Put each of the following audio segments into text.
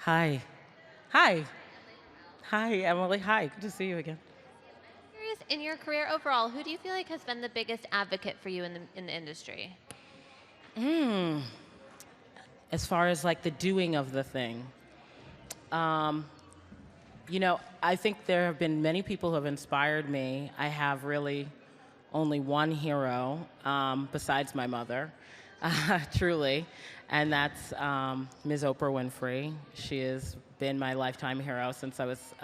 Hi. Hi. Hi, Emily. Hi. Good to see you again. Curious, in your career overall, who do you feel like has been the biggest advocate for you in the industry? As far as like the doing of the thing, I think there have been many people who have inspired me. I have really only one hero besides my mother, truly, and that's Ms. Oprah Winfrey. She has been my lifetime hero since I was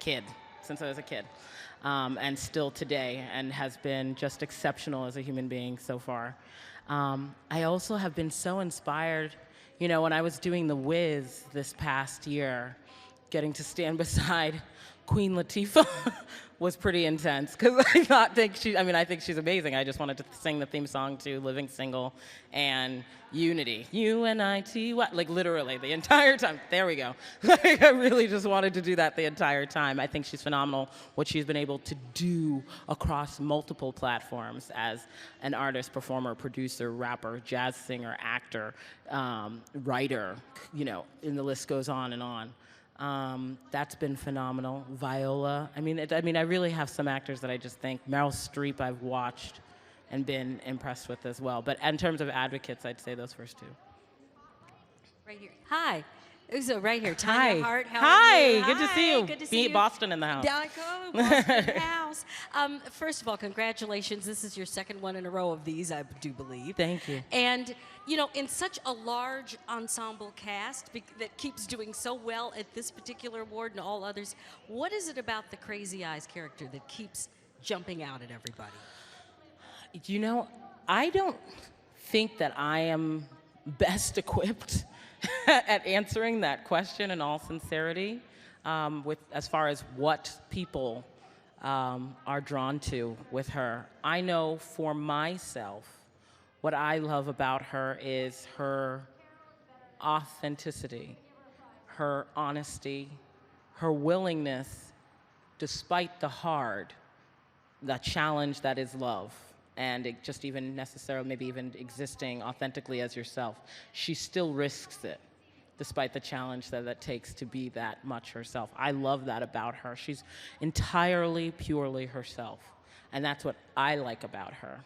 kid, since I was a kid, and still today, and has been just exceptional as a human being so far. I also have been so inspired, when I was doing The Wiz this past year, getting to stand beside Queen Latifah was pretty intense because I think she's amazing. I just wanted to sing the theme song to Living Single and Unity. U-N-I-T-Y, like literally the entire time. There we go. Like I really just wanted to do that the entire time. I think she's phenomenal, what she's been able to do across multiple platforms as an artist, performer, producer, rapper, jazz singer, actor, writer, and the list goes on and on. That's been phenomenal. Viola. I really have some actors that I just think. Meryl Streep I've watched and been impressed with as well. But in terms of advocates, I'd say those first two. Right here. Hi. Uzo, right here. Hi. Tanya Hart, how Hi. are you? Good to see you. Good to see you. Boston in the house. Boston in the house. First of all, congratulations. This is your second one in a row of these, I do believe. Thank you. And, in such a large ensemble cast that keeps doing so well at this particular award and all others, what is it about the Crazy Eyes character that keeps jumping out at everybody? I don't think that I am best equipped at answering that question in all sincerity, with as far as what people are drawn to with her. I know for myself, what I love about her is her authenticity, her honesty, her willingness, despite the challenge that is love, and it just even necessarily, maybe even existing authentically as yourself, she still risks it, despite the challenge that takes to be that much herself. I love that about her. She's entirely, purely herself, and that's what I like about her.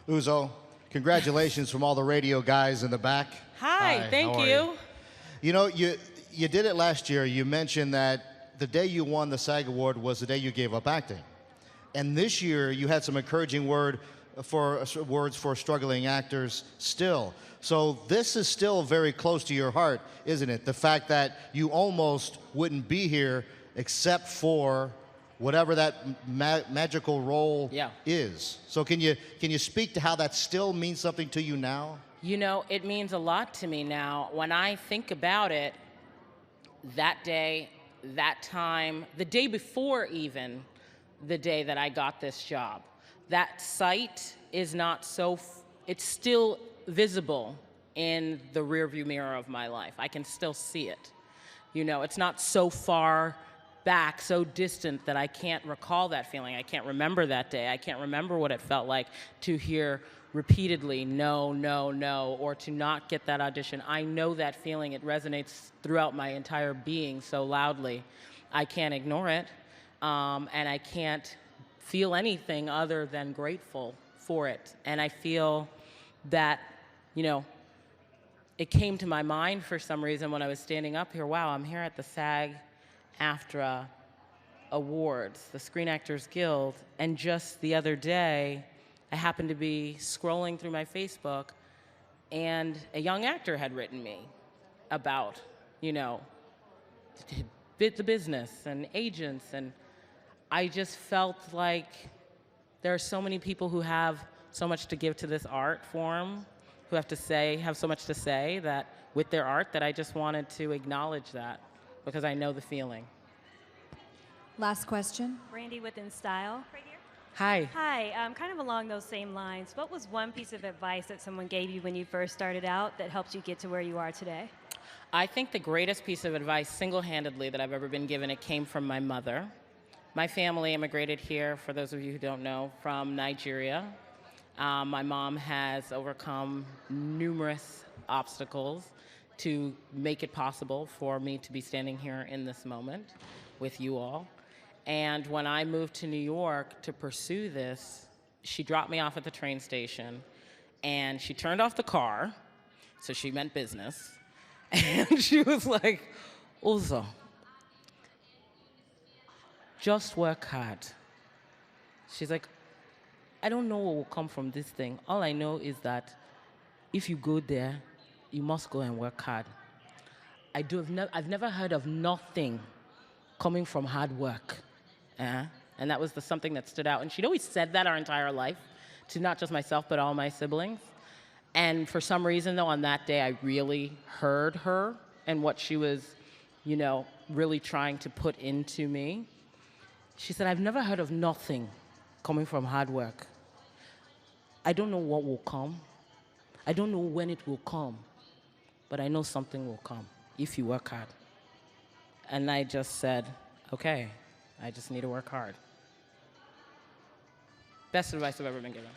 Uzo, congratulations from all the radio guys in the back. Hi, thank you. You did it last year. You mentioned that the day you won the SAG Award was the day you gave up acting. And this year, you had some encouraging words for struggling actors still. So this is still very close to your heart, isn't it? The fact that you almost wouldn't be here except for whatever that magical role is. So can you speak to how that still means something to you now? It means a lot to me now. When I think about it, that day, that time, the day before even, the day that I got this job. That site is not it's still visible in the rearview mirror of my life. I can still see it. It's not so far back, so distant that I can't recall that feeling. I can't remember that day. I can't remember what it felt like to hear repeatedly, no, no, no, or to not get that audition. I know that feeling. It resonates throughout my entire being so loudly. I can't ignore it. And I can't feel anything other than grateful for it. And I feel that, it came to my mind for some reason when I was standing up here. Wow, I'm here at the SAG-AFTRA Awards, the Screen Actors Guild, and just the other day, I happened to be scrolling through my Facebook, and a young actor had written me about, the business and agents, and I just felt like there are so many people who have so much to give to this art form, who have so much to say that with their art, that I just wanted to acknowledge that because I know the feeling. Last question. Brandy with In Style. Right here. Hi. Hi, kind of along those same lines, what was one piece of advice that someone gave you when you first started out that helped you get to where you are today? I think the greatest piece of advice single-handedly that I've ever been given, it came from my mother. My family immigrated here, for those of you who don't know, from Nigeria. My mom has overcome numerous obstacles to make it possible for me to be standing here in this moment with you all. And when I moved to New York to pursue this, she dropped me off at the train station, and she turned off the car, so she meant business, and she was like, Uzo, just work hard. She's like, I don't know what will come from this thing. All I know is that if you go there, you must go and work hard. I've never heard of nothing coming from hard work. And that was something that stood out. And she'd always said that our entire life, to not just myself, but all my siblings. And for some reason, though, on that day, I really heard her and what she was, really trying to put into me. She said, I've never heard of nothing coming from hard work. I don't know what will come. I don't know when it will come. But I know something will come if you work hard. And I just said, okay, I just need to work hard. Best advice I've ever been given.